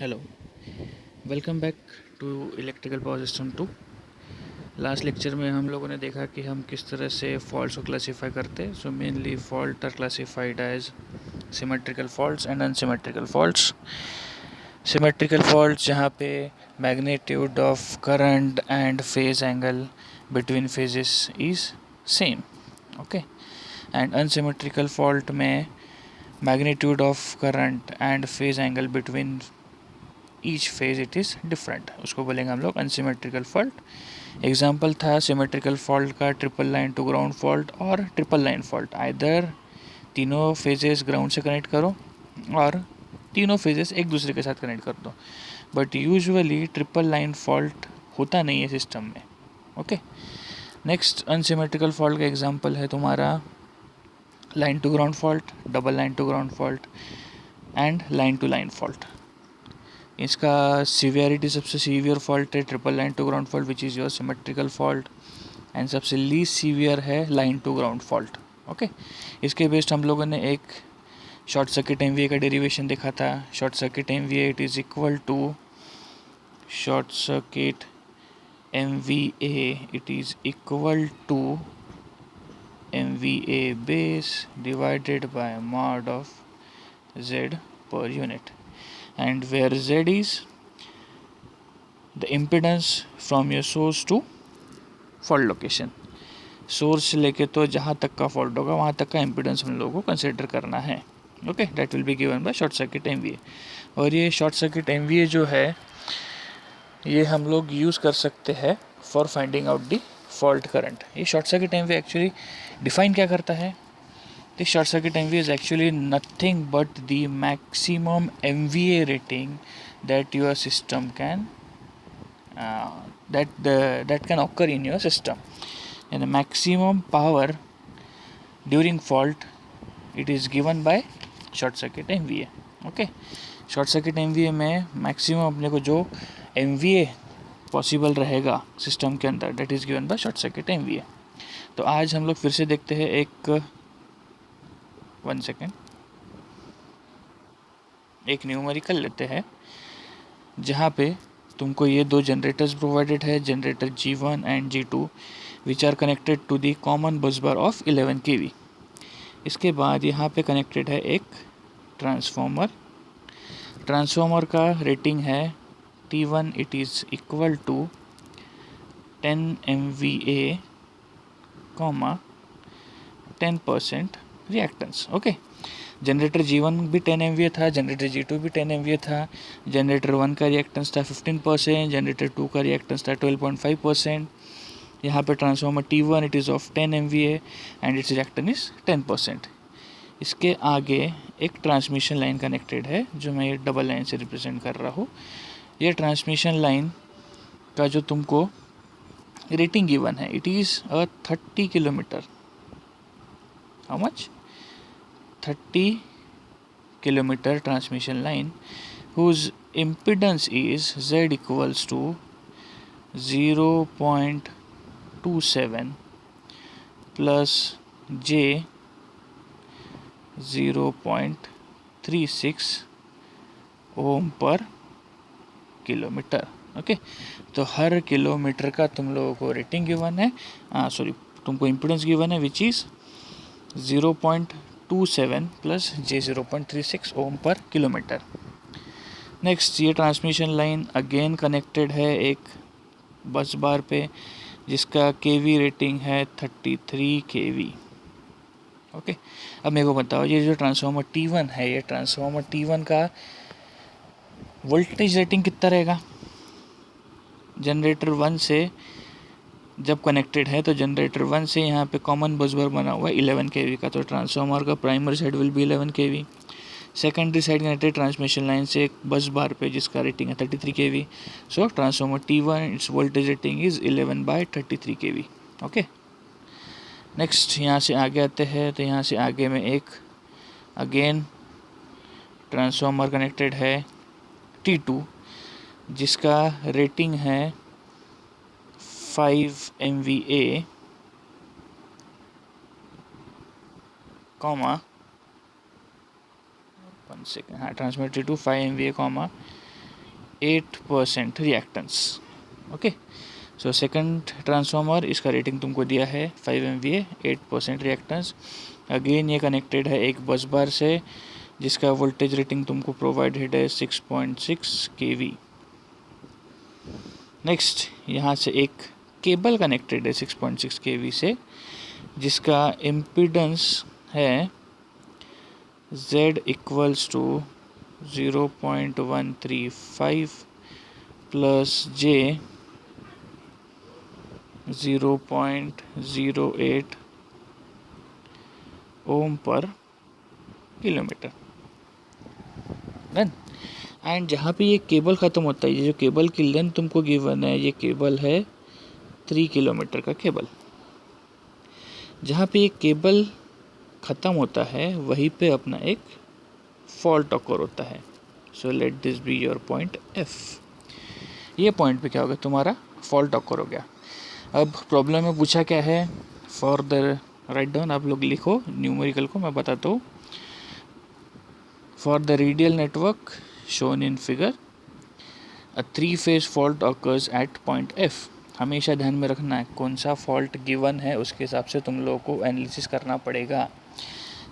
Hello, welcome back to electrical power system 2। Last lecture में हम लोगों ने देखा कि हम किस तरह से फॉल्ट्स को क्लासीफाई करते हैं। So mainly fault are classified as symmetrical faults and unsymmetrical faults. Symmetrical faults जहाँ पे magnitude of current and phase angle between phases is same, okay. And unsymmetrical fault में magnitude of current and phase angle between each phase it is different, उसको बोलेंगे हम लोग unsymmetrical fault. Example था symmetrical fault का triple line to ground fault और triple line fault. Either तीनों phases ground से कनेक्ट करो और तीनों फेजेस एक दूसरे के साथ कनेक्ट कर दो, but usually triple line fault होता नहीं है सिस्टम में, ओके। नेक्स्ट अनसिमेट्रिकल फॉल्ट का एग्जाम्पल है तुम्हारा line to ground fault, double line to ground fault and line to line fault. इसका सीवियरिटी सबसे सीवियर फॉल्ट है triple line to ground fault which is your symmetrical fault, and सबसे least severe है line to ground fault, okay. इसके based हम लोगों ने एक शॉर्ट सर्किट एमवीए का डेरिवेशन देखा था। Short circuit MVA it is equal to short circuit MVA it is equal to MVA base divided by mod of Z per unit, and where Z is the impedance from your source to fault location। Source से लेके तो जहाँ तक का fault होगा वहाँ तक का इम्पिडेंस हम लोगों को कंसिडर करना है, okay. That will be given by short circuit MVA. और ये शॉर्ट सर्किट एमवीए जो है ये हम लोग यूज़ कर सकते हैं for finding out the fault current. ये short circuit MVA actually define क्या करता है? The short circuit MVA is actually nothing but the maximum MVA rating that your system can that can occur in your system, and the maximum power during fault it is given by short circuit MVA, okay। short circuit MVA में maximum अपने को जो MVA possible रहेगा system के अंदर that is given by short circuit MVA। तो आज हम लोग फिर से देखते हैं एक 1 सेकेंड एक न्यूमेरिकल लेते हैं जहाँ पे तुमको ये दो जनरेटर्स प्रोवाइडेड है, generator G1 and G2 which are connected to the common bus bar of 11 kV। इसके बाद यहाँ पे कनेक्टेड है एक ट्रांसफॉर्मर। ट्रांसफॉर्मर का रेटिंग है T1 it is equal to 10 MVA, 10% reactance, okay. Generator G1 भी 10 MVA था, जनरेटर G2 भी 10 MVA था। जनरेटर 1 का रिएक्टेंस था 15%, जनरेटर 2 का रिएक्टेंस था 12.5%। यहाँ पे transformer T1 it is of 10 MVA and it's reactance is 10%। इसके आगे एक ट्रांसमिशन लाइन कनेक्टेड है जो मैं ये डबल लाइन से रिप्रेजेंट कर रहा हूँ। ये ट्रांसमिशन लाइन का जो तुमको रेटिंग गिवन है it is 30 kilometre. How much? 30 kilometer transmission line whose impedance is Z equals to 0.27 plus J 0.36 Om per kilometre, okay. तो हर किलोमीटर का तुम लोगों को रेटिंग गिवन है, तुमको इम्पिडेंस गिवन है which is 0.27 plus J 0.36 Om per kilometre. Next ये transmission line again connected है एक बस बार पे जिसका केवी रेटिंग है 33 kV, ओके। अब मेरे को बताओ ये जो ट्रांसफार्मर T1 है ये ट्रांसफार्मर T1 का वोल्टेज रेटिंग कितना रहेगा? जनरेटर 1 से जब कनेक्टेड है तो जनरेटर 1 से यहाँ पे कॉमन बस बार बना हुआ है 11 kV का, तो ट्रांसफार्मर का primary side will be 11 kV। Secondary side connected transmission line से एक बस बार पे जिसका रेटिंग है 33 kV। So transformer T1 it's voltage rating is 11/33 kV, okay. Next यहाँ से आगे आते हैं तो यहाँ से आगे में एक अगेन ट्रांसफार्मर कनेक्टेड है T2 जिसका रेटिंग है 5 MVA, हाँ transmitter T2 5 MVA, 8% reactance. Okay, so second transformer, इसका रेटिंग तुमको दिया है 5 MVA, 8% रिएक्टेंस। अगेन ये कनेक्टेड है एक बस बार से जिसका वोल्टेज रेटिंग तुमको प्रोवाइडेड है 6.6 kV। नेक्स्ट यहाँ से एक केबल कनेक्टेड है 6.6 kV से जिसका इम्पीडेंस है Z equals to 0.135 plus J 0.08 ohm per kilometre. Done. And जहाँ पे ये केबल ख़त्म होता है, ये जो केबल की लेंथ तुमको गिवन है, ये केबल है 3 किलोमीटर का केबल। जहाँ पे ये केबल ख़त्म होता है वहीं पे अपना एक फॉल्ट ऑकर होता है। So let this be your point F। ये पॉइंट पे क्या होगा, तुम्हारा फॉल्ट ऑकर हो गया। अब प्रॉब्लम में पूछा क्या है, फॉर द राइट डाउन, आप लोग लिखो न्यूमेरिकल को, मैं बताता हूँ। For the radial network shown in figure a 3-phase fault occurs eight point F। हमेशा ध्यान में रखना है कौन सा फॉल्ट गिवन है उसके हिसाब से तुम लोगों को एनालिसिस करना पड़ेगा।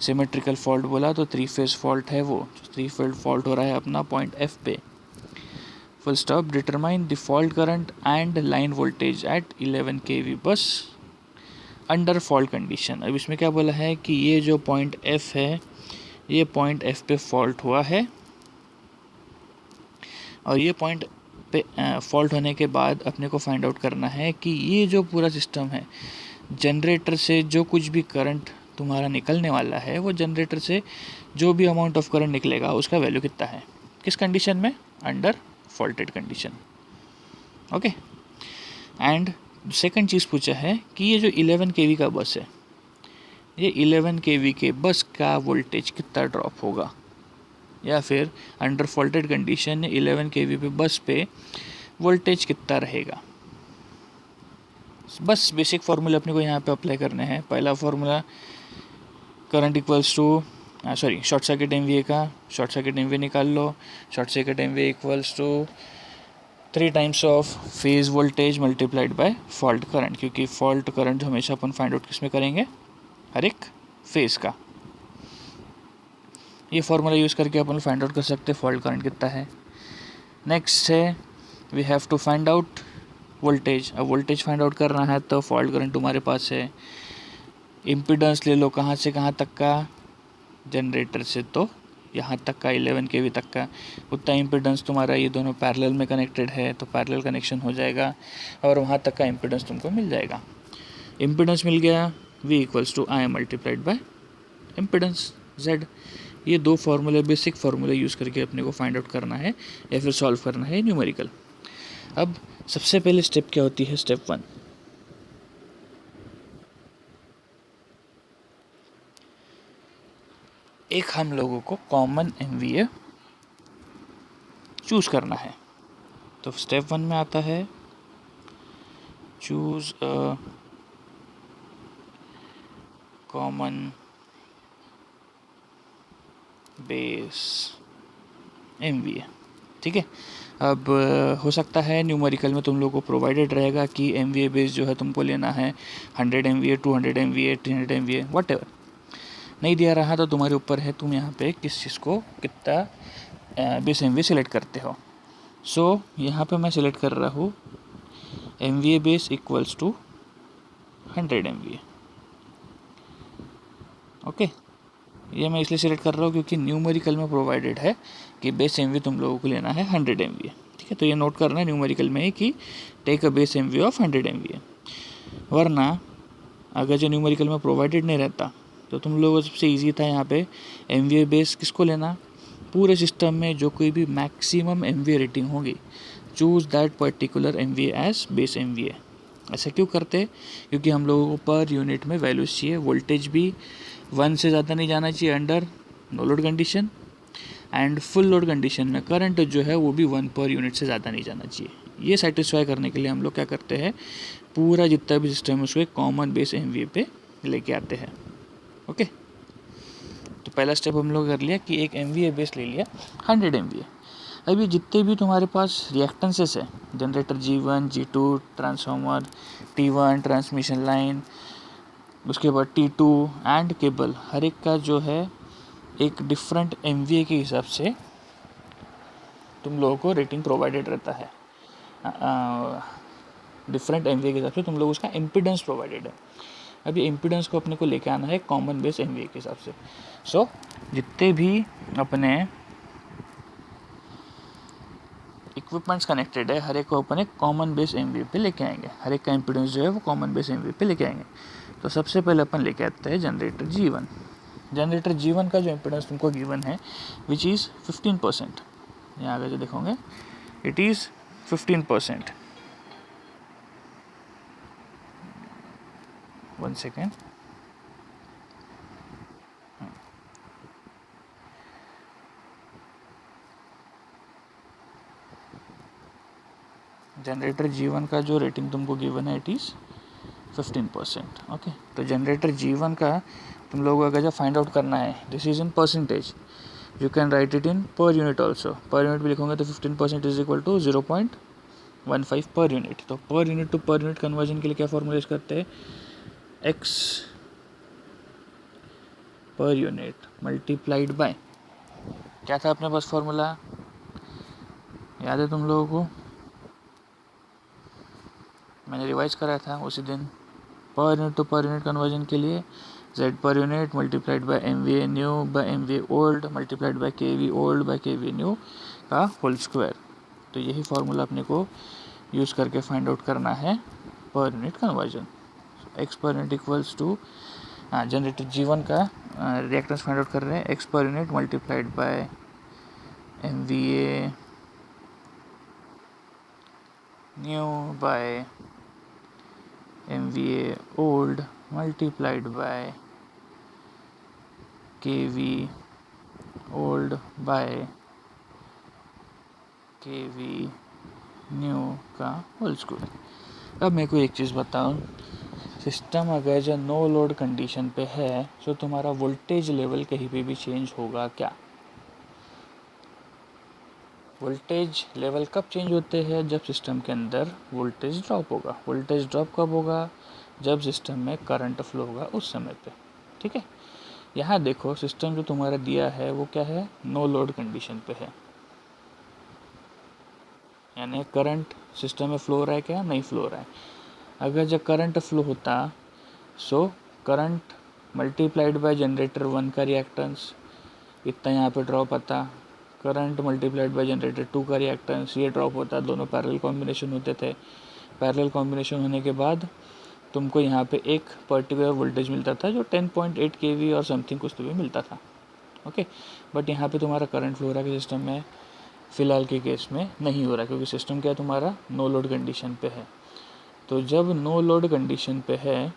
सिमेट्रिकल फॉल्ट बोला तो 3-phase फॉल्ट है, वो 3-phase फॉल्ट हो रहा है अपना पॉइंट F पे। Full stop. Determine the fault current and line voltage at 11 kV बस अंडर फॉल्ट कंडीशन। अब इसमें क्या बोला है कि ये जो पॉइंट F है, ये पॉइंट F पे फॉल्ट हुआ है और ये पॉइंट पे फॉल्ट होने के बाद अपने को फाइंड आउट करना है कि ये जो पूरा सिस्टम है, जनरेटर से जो कुछ भी करंट तुम्हारा निकलने वाला है, वो जनरेटर से जो भी अमाउंट ऑफ करंट निकलेगा उसका वैल्यू कितना है, किस कंडीशन में, under faulted condition. Okay. And second चीज़ पूछा है कि ये जो 11 kV का बस है, ये 11 kV के बस का वोल्टेज कितना ड्रॉप होगा, या फिर अंडर फॉल्टेड कंडीशन 11 kV पे बस पे वोल्टेज कितना रहेगा। बस बेसिक फार्मूला अपने को यहाँ पे अप्लाई करने हैं। पहला formula current equals to short circuit MVA का शॉर्ट सर्किट MVA निकाल लो। Short circuit MVA equals to 3 times of phase voltage multiplied by fault current, क्योंकि फॉल्ट करंट हमेशा अपन फाइंड आउट किस में करेंगे, हर एक फेज का। ये फार्मूला यूज़ करके अपन फाइंड आउट कर सकते हैं फॉल्ट करंट कितना है। नेक्स्ट है we have to find out voltage. अब वोल्टेज फाइंड आउट करना है तो फॉल्ट करंट तुम्हारे पास है। इम्पीडेंस ले लो, कहाँ से कहाँ तक का, जनरेटर से तो यहाँ तक का 11 kV तक का, उतना इम्पीडेंस तुम्हारा, ये दोनों पैरेलल में कनेक्टेड है तो पैरेलल कनेक्शन हो जाएगा और वहाँ तक का इम्पीडेंस तुमको मिल जाएगा। इम्पीडेंस मिल गया, V equals to I multiplied by impedance Z। ये दो फार्मूले, बेसिक फार्मूले यूज़ करके अपने को फाइंड आउट करना है या फिर सॉल्व करना है न्यूमेरिकल। अब सबसे पहले स्टेप क्या होती है, स्टेप 1। एक हम लोगों को कॉमन MVA चूज़ करना है। तो स्टेप 1 में आता है choose a common base MVA। ठीक है। अब हो सकता है न्यूमेरिकल में तुम लोगों को प्रोवाइडेड रहेगा कि MVA बेस जो है तुमको लेना है 100 MVA, 200 MVA, 300 MVA, व्हाटएवर। नहीं दिया रहा तो तुम्हारे ऊपर है, तुम यहाँ पे किस चीज़ को कितना बेस MVA सिलेक्ट करते हो। सो यहाँ पे मैं सिलेक्ट कर रहा हूँ MVA base equals to 100 MVA। Okay, ये मैं इसलिए सिलेक्ट कर रहा हूँ क्योंकि न्यूमेरिकल में प्रोवाइडेड है कि बेस MVA तुम लोगों को लेना है 100 MVA। ठीक है, तो ये नोट करना है न्यूमेरिकल में कि take a base MVA of 100 MVA। वरना अगर जो न्यूमेरिकल में प्रोवाइडेड नहीं रहता तो तुम लोगों को सबसे ईजी था यहाँ पे MVA बेस किसको लेना, पूरे सिस्टम में जो कोई भी मैक्सिमम MVA रेटिंग होगी, choose that particular MVA as base MVA। ऐसा क्यों करते, क्योंकि हम लोगों को पर यूनिट में वैल्यूज चाहिए। वोल्टेज भी 1 से ज़्यादा नहीं जाना चाहिए under no load condition, and full load condition में करंट जो है वो भी 1 पर यूनिट से ज़्यादा नहीं जाना चाहिए। ये सेटिस्फाई करने के लिए हम लोग क्या करते हैं, पूरा जितना भी सिस्टम है उसको एक कॉमन बेस MVA पे लेके आते हैं। ओके, तो पहला स्टेप हम लोग कर लिया कि एक MVA बेस ले लिया 100 MVA। अभी जितने भी तुम्हारे पास रिएक्टेंसेस है, generator G1, G2, transformer T1, transmission line, उसके बाद T2 एंड केबल, हर एक का जो है एक डिफरेंट MVA के हिसाब से तुम लोगों को रेटिंग प्रोवाइडेड रहता है। डिफरेंट MVA के हिसाब से तुम लोग उसका इम्पीडेंस प्रोवाइडेड है। अभी इम्पीडेंस को अपने को लेके आना है कॉमन बेस MVA के हिसाब से। सो जितने भी अपने इक्विपमेंट्स कनेक्टेड है, हर एक को अपन एक कॉमन बेस MVA पे लेके आएंगे। हर एक का इम्पीडेंस जो है वो कॉमन बेस MVA पे लेके आएंगे। तो सबसे पहले अपन लेके आते हैं जनरेटर G1। जनरेटर G1 का जो इम्पीडेंस तुमको गिवन है विच इज़ 15%। यहाँ आगे जो देखोगे it is 15%। 1 second. Generator G1 का जो रेटिंग तुमको गिवन है इट इज़ 15%। ओके, तो जनरेटर G1 का तुम लोगों को अगर जब फाइंड आउट करना है, this is in percentage, you can write it in per unit also. Per unit भी लिखोगे तो 15% इज इक्वल टू 0.15 पर यूनिट। तो per unit to per unit conversion के लिए क्या फॉर्मूला यूज करते हैं, x per unit multiplied bye, क्या था अपने पास फॉर्मूला, याद है तुम लोगों को, मैंने रिवाइज कराया था उसी दिन। Per unit to per unit conversion के लिए z per unit multiplied by MVA new by MVA old multiplied by KV old by KV new का होल स्क्वायर। तो यही फार्मूला अपने को यूज़ करके फाइंड आउट करना है per unit conversion. x per unit equals to, generator G1 का reactance find out कर रहे हैं, x per unit multiplied by MVA new by MVA old multiplied by KV old by KV new का whole square. अब मेरे को एक चीज़ बताओ, सिस्टम अगर जो नो लोड कंडीशन पे है तो तुम्हारा वोल्टेज लेवल कहीं पे भी चेंज होगा क्या? वोल्टेज लेवल कब चेंज होते हैं, जब सिस्टम के अंदर वोल्टेज ड्रॉप होगा। वोल्टेज ड्रॉप कब होगा, जब सिस्टम में करंट फ्लो होगा उस समय पे। ठीक है, यहाँ देखो सिस्टम जो तुम्हारा दिया है वो क्या है, नो लोड कंडीशन पे है, यानी करंट सिस्टम में फ्लो हो रहा है क्या, नहीं फ्लो हो रहा है। अगर जब करंट फ्लो होता so current multiplied by generator 1 का रिएक्टेंस, इतना यहाँ पे ड्रॉप आता, करंट मल्टीप्लाइड बाय जनरेटर 2 का रिएक्टेंस, ये ड्रॉप होता, दोनों पैरेलल कॉम्बिनेशन होते थे। पैरेलल कॉम्बिनेशन होने के बाद तुमको यहाँ पे एक पर्टिकुलर वोल्टेज मिलता था जो 10.8 kV और समथिंग कुछ तो भी मिलता था। ओके, बट यहाँ पे तुम्हारा करंट फ्लो हो रहा है सिस्टम में, फ़िलहाल के केस में नहीं हो रहा क्योंकि सिस्टम क्या है तुम्हारा नो लोड कंडीशन पे है। तो जब नो लोड कंडीशन पे है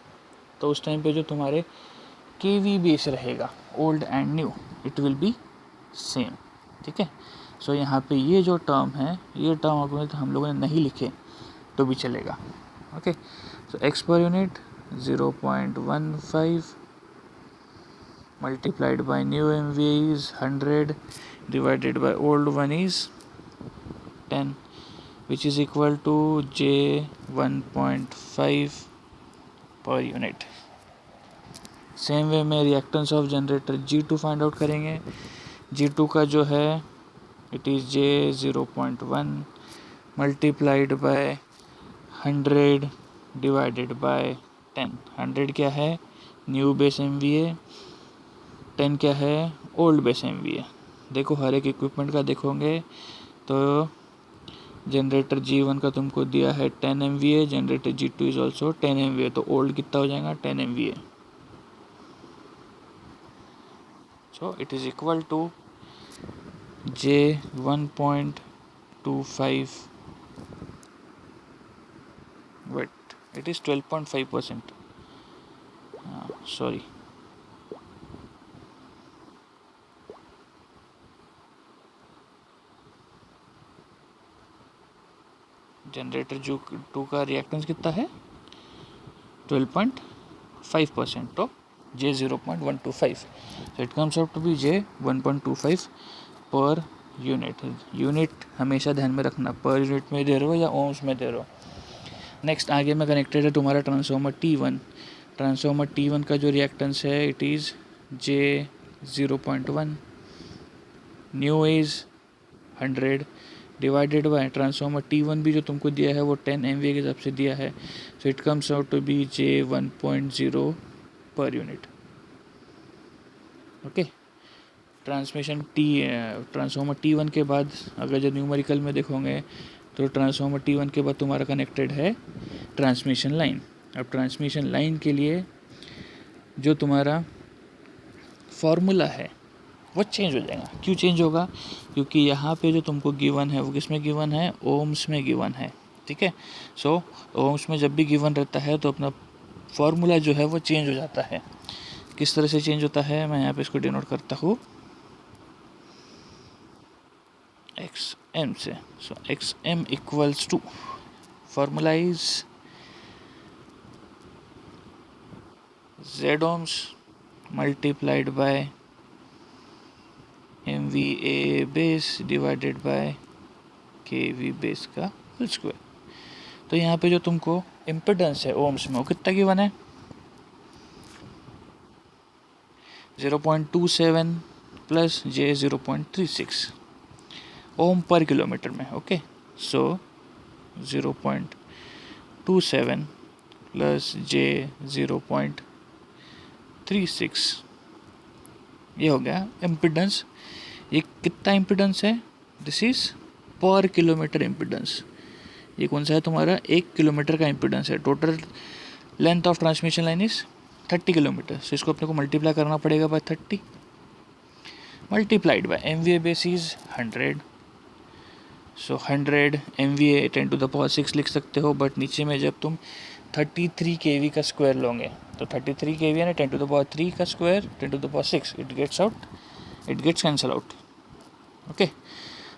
तो उस टाइम पे जो तुम्हारे KV बेस रहेगा old and new, it will B same. ठीक है, सो यहाँ पे ये जो टर्म है, ये टर्म अगर हम लोगों ने नहीं लिखे तो भी चलेगा। Okay, so x per unit 0.15 multiplied by new MVA is 100 divided by old one is 10 which is equal to J 1.5 per unit। Same way में reactance of generator G2 find out करेंगे। G2 का जो है it is J 0.1 multiplied by 100 divided by 10। 100 क्या है, new base MVA, 10 क्या है, old base MVA। देखो हर एक इक्विपमेंट का देखोगे तो जनरेटर G1 का तुमको दिया है 10 MVA, generator G2 is also 10 MVA, तो ओल्ड कितना हो जाएगा 10 MVA। So it is equal to J 1.25 but it is 12.5%, sorry generator G2 का रिएक्टेंस कितना है 12.5%, तो J 0.125, so it comes out to be J 1.25 per unit. Unit हमेशा ध्यान में रखना, पर यूनिट में दे रहे हो या ओम्स में दे रहे हो। नेक्स्ट आगे में कनेक्टेड है तुम्हारा ट्रांसफार्मर T1। ट्रांसफार्मर T1 का जो रिएक्टेंस है it is J0.1, new is 100 divided bye transformer T1 भी जो तुमको दिया है वो 10 MVA के हिसाब से दिया है, so it comes out to be J1.0 per unit. Okay, transformer T1 के बाद अगर जो न्यूमेरिकल में देखोगे तो ट्रांसफार्मर T1 के बाद तुम्हारा कनेक्टेड है ट्रांसमिशन लाइन। अब ट्रांसमिशन लाइन के लिए जो तुम्हारा फॉर्मूला है वो चेंज हो जाएगा। क्यों चेंज होगा? क्योंकि यहाँ पे जो तुमको गिवन है वो किस में गिवन है? ओम्स में गिवन है। ठीक है, सो ओम्स में जब भी गिवन रहता है तो अपना फॉर्मूला जो है वो चेंज हो जाता है। किस तरह से चेंज होता है, मैं यहाँ पे इसको डिनोट करता हूँ XM से। So XM equals to, formula is Z ohms multiplied by MVA base divided by KV base का होल स्क्वायर। तो यहाँ पे जो तुमको इम्पिडेंस है ओम्स में वो कितना गिवन है? 0.27 प्लस J 0.36 ओम पर किलोमीटर में। ओके, सो 0.27 प्लस J 0.36 ये हो गया इम्पिडेंस। ये कितना इम्पिडेंस है? दिस इज पर किलोमीटर इम्पिडेंस। ये कौन सा है तुम्हारा? 1 किलोमीटर का इम्पिडेंस है। Total length of transmission line is 30 kilometer, so इसको अपने को मल्टीप्लाई करना पड़ेगा by 30 multiplied by MVA base is 100, so 100 MVA 10 to the power 6 लिख सकते हो, बट नीचे में जब तुम 33 kV का स्क्वायर लोगे तो 33 kV यानी 10 to the power 3 का square 10 to the power 6, it gets cancel out. Okay,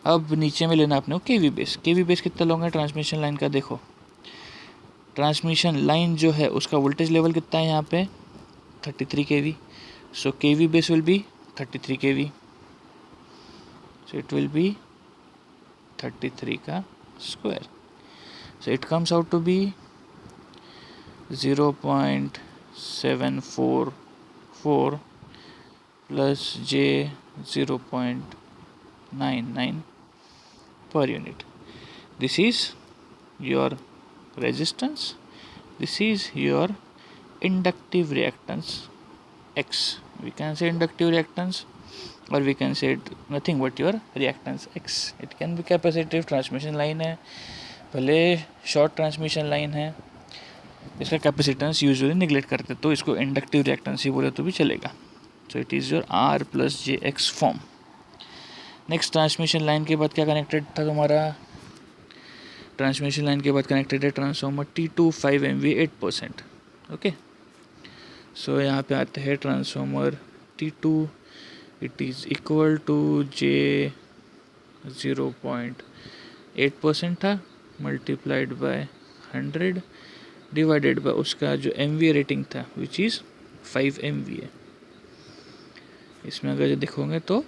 अब नीचे में लेना आपने KV बेस। KV बेस कितना लोगे ट्रांसमिशन लाइन का? देखो ट्रांसमिशन लाइन जो है उसका वोल्टेज लेवल कितना है यहाँ पे? 33 kV, so KV base will be 33 kV, so it will be 33 का square, so it comes out to be 0.744 plus J 0.99 per unit. This is your resistance, this is your inductive reactance X. We can say inductive reactance or we can say it nothing but your reactance X. It can be capacitive transmission line है, भले short transmission line है, इसका capacitance usually neglect करते तो इसको inductive reactance ही बोले तो भी चलेगा। So it is your R plus JX form. Next transmission line के बाद क्या कनेक्टेड था तुम्हारा? ट्रांसमिशन लाइन के बाद कनेक्टेड है ट्रांसफार्मर T2 5 MVA 8%। ओके, सो यहाँ पे आते हैं transformer T2, it is equal to J 0.8% था मल्टीप्लाइड बाय 100 डिवाइडेड बाय उसका जो MVA रेटिंग था विच इज़ 5 MVA। इसमें अगर देखोगे तो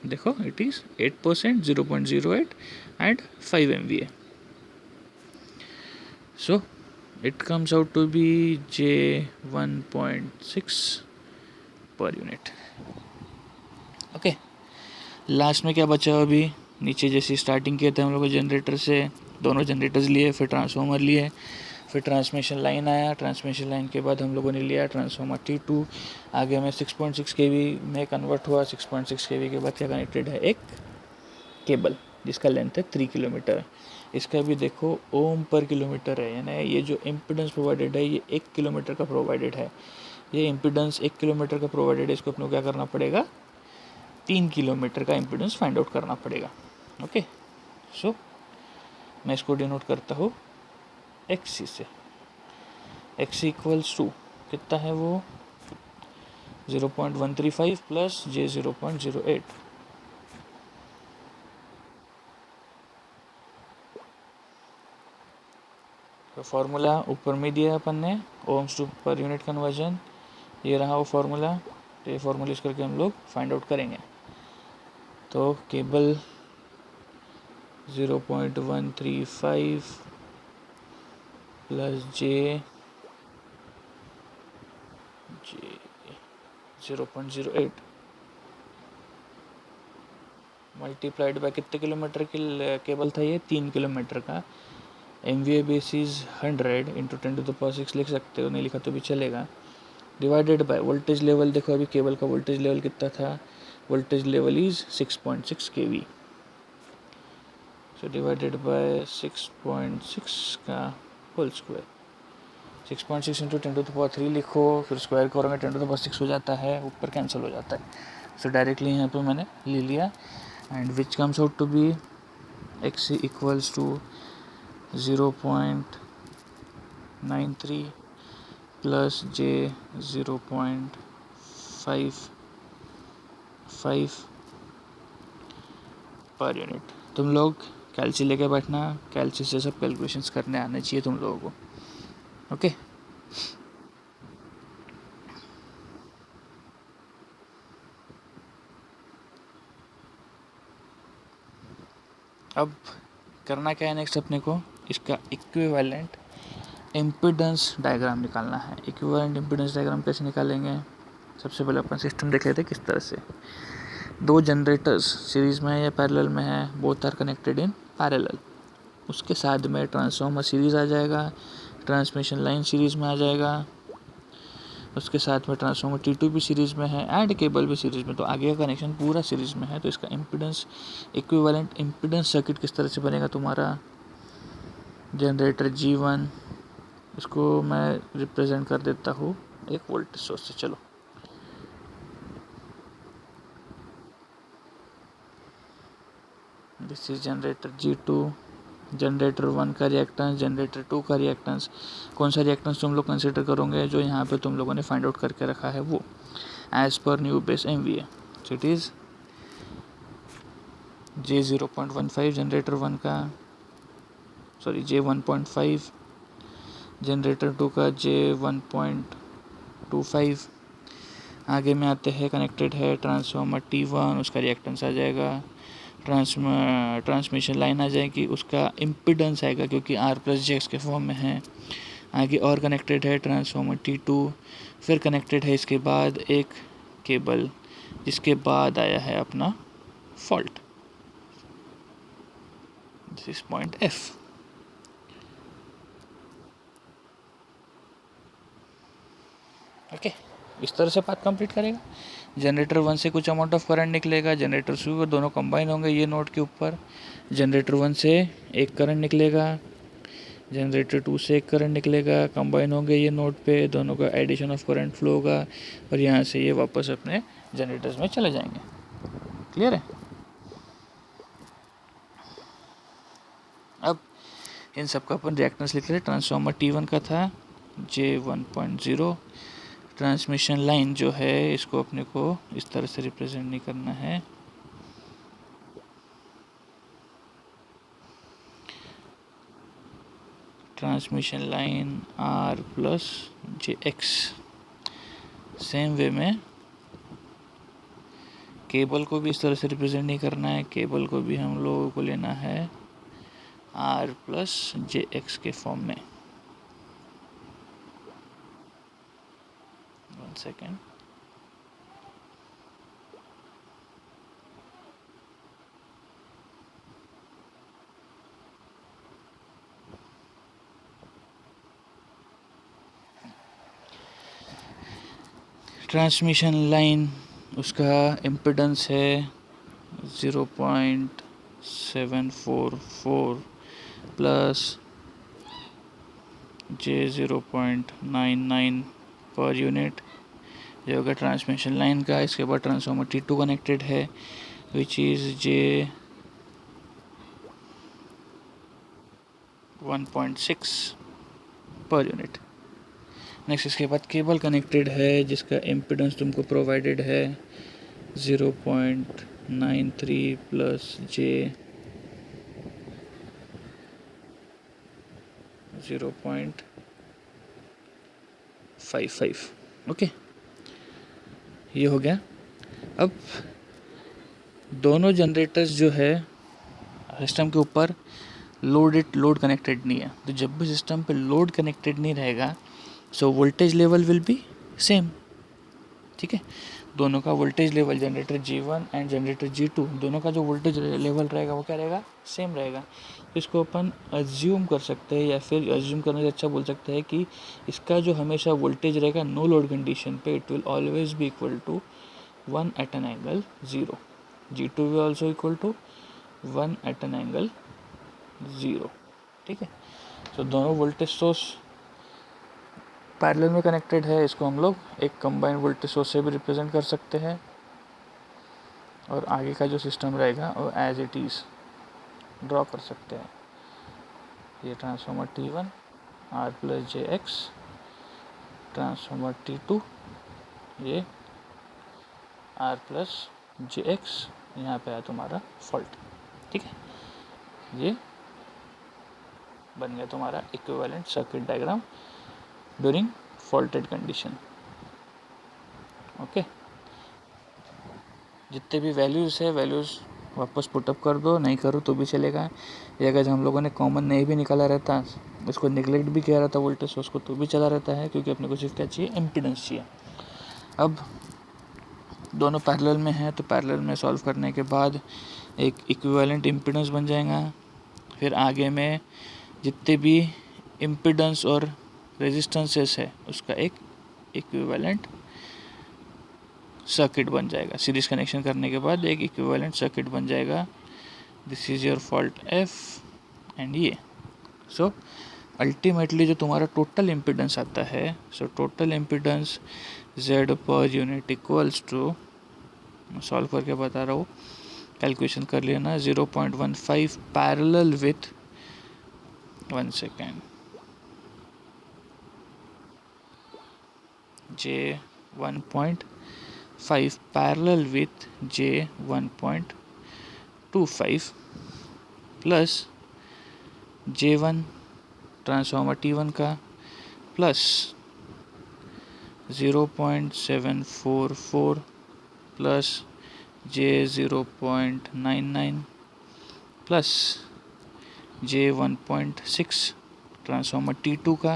देखो it is 8%, 0.08 and 5 MVA, so it comes out to be J1.6 per unit. Okay, last में क्या बचा अभी? नीचे जैसे स्टार्टिंग किए थे हम लोग जनरेटर से, दोनों जनरेटर्स लिए, फिर ट्रांसफार्मर लिए, फिर ट्रांसमिशन लाइन आया। ट्रांसमिशन लाइन के बाद हम लोगों ने लिया ट्रांसफार्मर T2, आगे में 6.6 kV में कन्वर्ट हुआ। 6.6 kV के बाद क्या कनेक्टेड है? एक केबल जिसका लेंथ है 3 किलोमीटर। इसका भी देखो ओम पर किलोमीटर है, यानी ये जो इम्पिडेंस प्रोवाइडेड है ये 1 किलोमीटर का प्रोवाइडेड है। ये इम्पिडेंस 1 किलोमीटर का प्रोवाइडेड है, इसको अपने को क्या करना पड़ेगा? 3 किलोमीटर का इम्पिडेंस फाइंड आउट करना पड़ेगा। ओके, सो मैं इसको डिनोट करता हूँ XC से। XC इक्वल्स टू कितना है वो? 0.135 प्लस J 0.08। तो फॉर्मूला ऊपर में दिया अपन ने, ohms to per unit conversion, ये रहा वो फार्मूला। तो ये फार्मूला यूज़ करके हम लोग फाइंड आउट करेंगे। तो cable 0.135 plus J 0.08 multiplied by कितने किलोमीटर की केबल था ये? 3 किलोमीटर का। MVA बेसिस 100 इंटू 10⁻6 लिख सकते हो, नहीं लिखा तो भी चलेगा। डिवाइडेड बाय वोल्टेज लेवल, देखो अभी केबल का वोल्टेज लेवल कितना था, voltage level is 6.6 kV। So divided by 6.6 का होल स्क्वायर, 6.6 इंटू 10⁻3 लिखो, फिर स्क्वायर करोगे 10⁻6 हो जाता है, ऊपर कैंसिल हो जाता है। सो डायरेक्टली यहाँ पे मैंने ले लिया, and which comes out to be XC equals to 0.93 plus J 0.55 per unit. तुम लोग कैलसी लेके बैठना, कैलसी से सब कैलकुलेशंस करने आने चाहिए तुम लोगों को, ओके। अब करना क्या है नेक्स्ट अपने को, इसका इक्विवेलेंट इम्पीडेंस डायग्राम निकालना है। इक्विवेलेंट इम्पीडेंस डायग्राम कैसे निकालेंगे? सबसे पहले अपन सिस्टम देख लेते हैं किस तरह से। दो जनरेटर्स सीरीज में है या पैरेलल में है, both are connected in parallel. उसके साथ में ट्रांसफार्मर सीरीज आ जाएगा, ट्रांसमिशन लाइन सीरीज में आ जाएगा, उसके साथ में ट्रांसफार्मर T2 भी सीरीज में है, एंड केबल भी सीरीज में। तो आगे का कनेक्शन पूरा सीरीज में है। तो इसका इम्पीडेंस, इक्विवेलेंट इम्पीडेंस सर्किट किस तरह से बनेगा तुम्हारा? जनरेटर G1, इसको मैं रिप्रेजेंट कर देता हूँ एक वोल्टेज सोर्स से। चलो, this is generator G2, generator 1 का रिएक्टेंस, जनरेटर 2 का रिएक्टेंस। कौन सा रिएक्टेंस तुम लोग कंसिडर करोगे? जो यहाँ पे तुम लोगों ने फाइंड आउट करके रखा है वो, as per new base MVA। So it is J 0.15 generator 1 का, सॉरी J 1.5, जनरेटर 2 का J 1.25। आगे में आते हैं, कनेक्टेड है ट्रांसफार्मर T1, उसका रिएक्टेंस आ जाएगा, ट्रांसमिशन लाइन आ जाएगी, उसका इम्पीडेंस आएगा क्योंकि R प्लस J के फॉर्म में है। आगे और कनेक्टेड है ट्रांसफार्मर T2, फिर कनेक्टेड है इसके बाद एक केबल, जिसके बाद आया है अपना fault, this is point F। Okay, इस तरह से बात कंप्लीट करेगा। जनरेटर 1 से कुछ अमाउंट ऑफ करंट निकलेगा, जनरेटर 2 दोनों कंबाइन होंगे ये नोड के ऊपर। जनरेटर 1 से एक करंट निकलेगा, जनरेटर 2 से एक करंट निकलेगा, कंबाइन होंगे ये नोड पे, दोनों का एडिशन ऑफ करंट फ्लो होगा, और यहाँ से ये वापस अपने जनरेटर्स में चले जाएंगे। क्लियर है? अब इन सब का अपन रिएक्टेंस लिख रहे हैं। ट्रांसफार्मर T1 का था J 1.0। ट्रांसमिशन लाइन जो है इसको अपने को इस तरह से रिप्रेजेंट नहीं करना है, transmission line R plus JX। Same way में केबल को भी इस तरह से रिप्रेजेंट नहीं करना है, केबल को भी हम लोगों को लेना है R प्लस JX के फॉर्म में। 1 सेकेंड, ट्रांसमिशन लाइन, उसका इम्पीडेंस है 0.744 प्लस J 0.99 पर यूनिट, जो होगा ट्रांसमिशन लाइन का। इसके बाद ट्रांसफार्मर T2 कनेक्टेड है, which is J 1.6 per unit. Next इसके बाद केबल कनेक्टेड है, जिसका इम्पीडेंस तुमको प्रोवाइडेड है 0.93 प्लस J 0.55। ओके, ये हो गया। अब दोनों जनरेटर्स जो है सिस्टम के ऊपर लोड कनेक्टेड नहीं है। तो जब भी सिस्टम पे लोड कनेक्टेड नहीं रहेगा so voltage level will be same. ठीक है, दोनों का voltage level generator G1 and generator G2 दोनों का जो वोल्टेज लेवल रहेगा वो क्या रहेगा, सेम रहेगा। इसको अपन अज्यूम कर सकते हैं, या फिर अज्यूम करने से अच्छा बोल सकते हैं कि इसका जो हमेशा वोल्टेज रहेगा नो लोड कंडीशन पे it will always be equal to 1 at an angle 0। G2 will also equal to 1 at an angle 0। ठीक है, तो दोनों वोल्टेज सोर्स पैरेलल में कनेक्टेड है। इसको हम लोग एक कंबाइंड वोल्टेज सोर्स से भी रिप्रेजेंट कर सकते हैं, और आगे का जो सिस्टम रहेगा वो एज इट इज़ ड्रॉ कर सकते हैं। ये transformer T1 R plus JX, transformer T2 ये R प्लस JX, यहाँ पे है तुम्हारा फॉल्ट। ठीक है, ये बन गया तुम्हारा equivalent circuit diagram during faulted condition. Okay, जितने भी वैल्यूज़ है वैल्यूज़ वापस पुटअप कर दो, नहीं करो तो भी चलेगा। ये अगर हम लोगों ने कॉमन नहीं भी निकाला रहता, इसको निगलेक्ट भी किया रहता वोल्टेज सोर्स को, तो भी चला रहता है, क्योंकि अपने को सिर्फ क्या चाहिए, इम्पीडेंस चाहिए। अब दोनों पैरेलल में है तो पैरेलल में सॉल्व करने के बाद एक इक्विवेलेंट इम्पीडेंस बन जाएगा। फिर आगे में जितने भी इम्पीडेंस और रेजिस्टेंसेस है उसका एक इक्विवेलेंट सर्किट बन जाएगा। सीरीज कनेक्शन करने के बाद एक इक्विवेलेंट सर्किट बन जाएगा। This is your fault F and ये। सो अल्टीमेटली जो तुम्हारा टोटल इम्पीडेंस आता है, so total impedance Z per unit equals to, solve करके बता रहा हूँ, कैलकुलेशन कर लेना, 0.15 parallel with 1 second J1.5 parallel with J1.25 plus J1 transformer T1 का plus 0.744 plus J0.99 plus J1.6 transformer T2 का,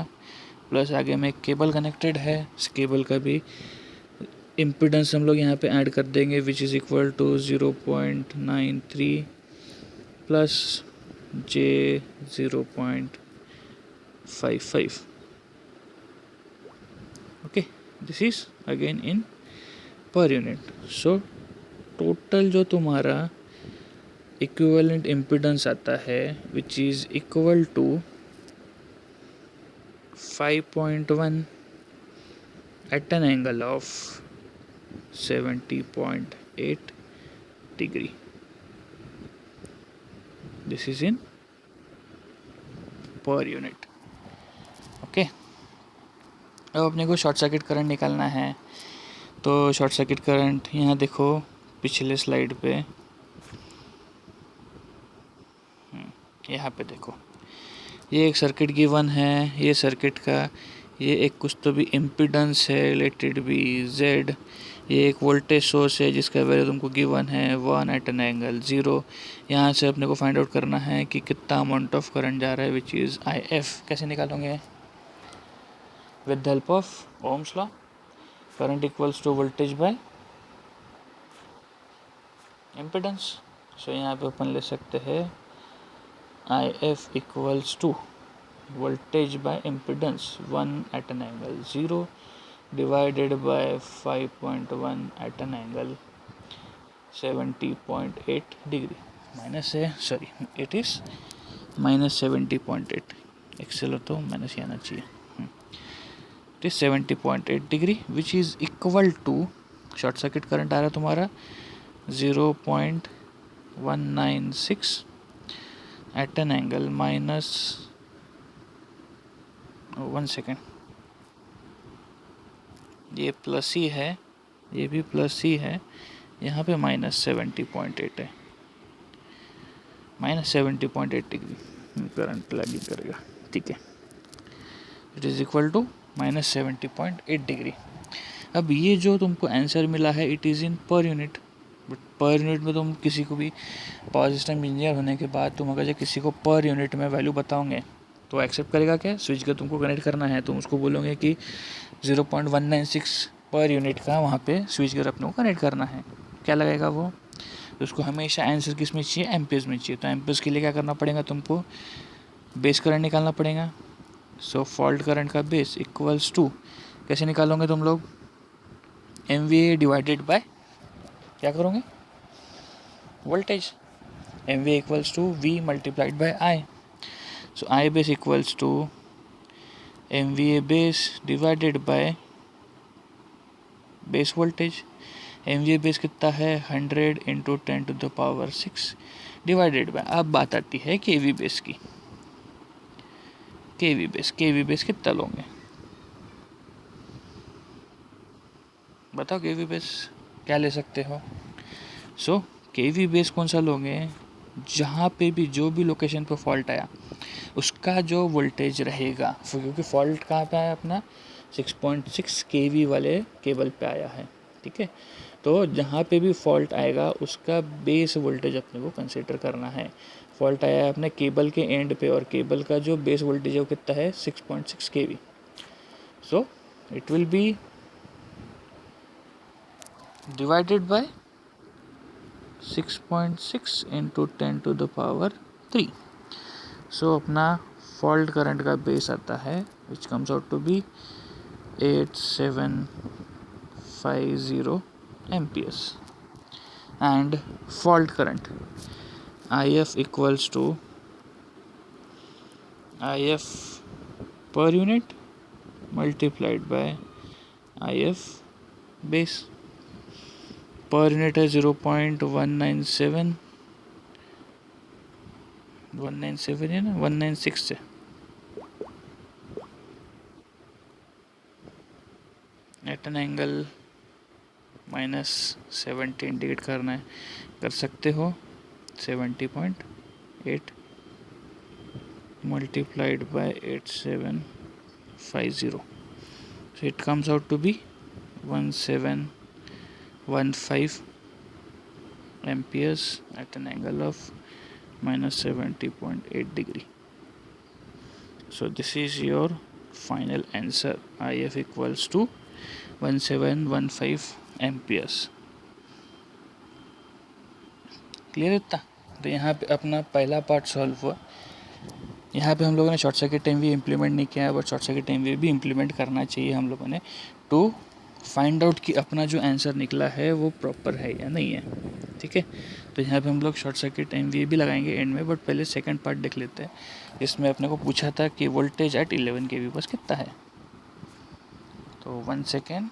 प्लस आगे में केबल कनेक्टेड है, इस केबल का भी इम्पीडेंस हम लोग यहाँ पे ऐड कर देंगे, which is equal to 0.93 plus J0.55। Okay, this is again in per unit. So total जो तुम्हारा इक्विवेलेंट इम्पीडेंस आता है which is equal to 5.1 at an angle of 70.8 degree. This is in per unit. Okay, अब अपने को short circuit current निकालना है। तो शॉर्ट सर्किट करंट यहाँ देखो पिछले स्लाइड पे, यहाँ पे देखो, ये एक सर्किट गिवन है, ये सर्किट का ये एक कुछ तो भी इम्पीडेंस है, लेटेड बी Z, ये एक वोल्टेज सोर्स है जिसका वैल्यू तुमको गिवन है 1 एट एन एंगल 0। यहाँ से अपने को फाइंड आउट करना है कि कितना अमाउंट ऑफ करंट जा रहा है विच इज़ IF। कैसे निकालोगे, with the help of Ohm's law, current equals to voltage by impedance. So यहाँ पे अपन ले सकते हैं IF equals to voltage by impedance 1 at an angle 0 divided by 5.1 at an angle 70.8 degree minus है, sorry it is minus 70.8, Excel तो minus ही आना चाहिए। It is 70.8 degree which is equal to, short circuit current आ रहा है तुम्हारा 0.196 at an angle minus 1 second, ये प्लस ही है, ये भी प्लस ही है, यहाँ पे माइनस 70.8 है, माइनस 70.8 डिग्री करंट लैगिंग करेगा। ठीक है, it is equal to minus 70.8 degree. अब ये जो तुमको आंसर मिला है it is in per unit. But per unit में तुम किसी को भी पावर सिस्टम इंजीनियर होने के बाद तुम अगर जो किसी को पर यूनिट में वैल्यू बताओगे तो एक्सेप्ट करेगा क्या? स्विच का तुमको कनेक्ट करना है, तुम उसको बोलोगे कि 0.196 पर यूनिट का वहाँ पे स्विच गेयर अपने को कनेक्ट करना है, क्या लगेगा वो? तो उसको हमेशा आंसर किस में चाहिए? एम्पियर्स में चाहिए। तो एम्पियर्स के लिए क्या करना पड़ेगा तुमको? बेस करंट निकालना पड़ेगा। सो फॉल्ट करंट का बेस इक्वल्स टू, कैसे निकालोगे तुम लोग? MVA डिवाइडेड बाय क्या करोगे? Voltage. MVA equals to V multiplied by I। So I base equals to MVA base divided by base voltage. MVA base कितना है? 100 इंटू 10⁻6 डिवाइडेड बाय, अब बात आती है KV बेस की। KV बेस कितना लोगे बताओ? KV बेस क्या ले सकते हो? सो KV बेस कौन सा लोगे? जहाँ पे भी जो भी लोकेशन पे फॉल्ट आया उसका जो वोल्टेज रहेगा, क्योंकि फॉल्ट कहाँ पे आया अपना? 6.6 KV वाले केबल पे आया है, ठीक है। तो जहाँ पे भी फॉल्ट आएगा उसका बेस वोल्टेज अपने को कंसीडर करना है। फॉल्ट आया है अपने केबल के एंड पे और केबल का जो बेस वोल्टेज है वो कितना है? 6.6 KV। So it will be divided by 6.6 into 10⁻3। So अपना फॉल्ट करंट का बेस आता है which comes out to be 8750 amperes and fault current IF equals to IF per unit multiplied by IF base। Per unit है 0.197 है ना, 196 से eight an angle -70 indicate करना है, कर सकते हो। 70.8 multiplied by 8750, so it comes out to be 1715 amperes at an angle of -70.8 degree. So this is your final answer, IF equals to 1715 amperes। Clear इतना? तो यहाँ पे अपना पहला पार्ट सॉल्व हुआ। यहाँ पे हम लोगों ने शॉर्ट सर्किट टाइम भी इम्प्लीमेंट नहीं किया है, बट शॉर्ट सर्किट टाइम भी इम्प्लीमेंट करना चाहिए हम लोगों ने टू फाइंड आउट कि अपना जो आंसर निकला है वो प्रॉपर है या नहीं है, ठीक है। तो यहाँ पे हम लोग शॉर्ट सर्किट टाइम भी लगाएंगे एंड में, बट पहले सेकंड पार्ट देख लेते हैं। इसमें अपने को पूछा था कि वोल्टेज एट 11 kV बस कितना है। तो 1 सेकेंड,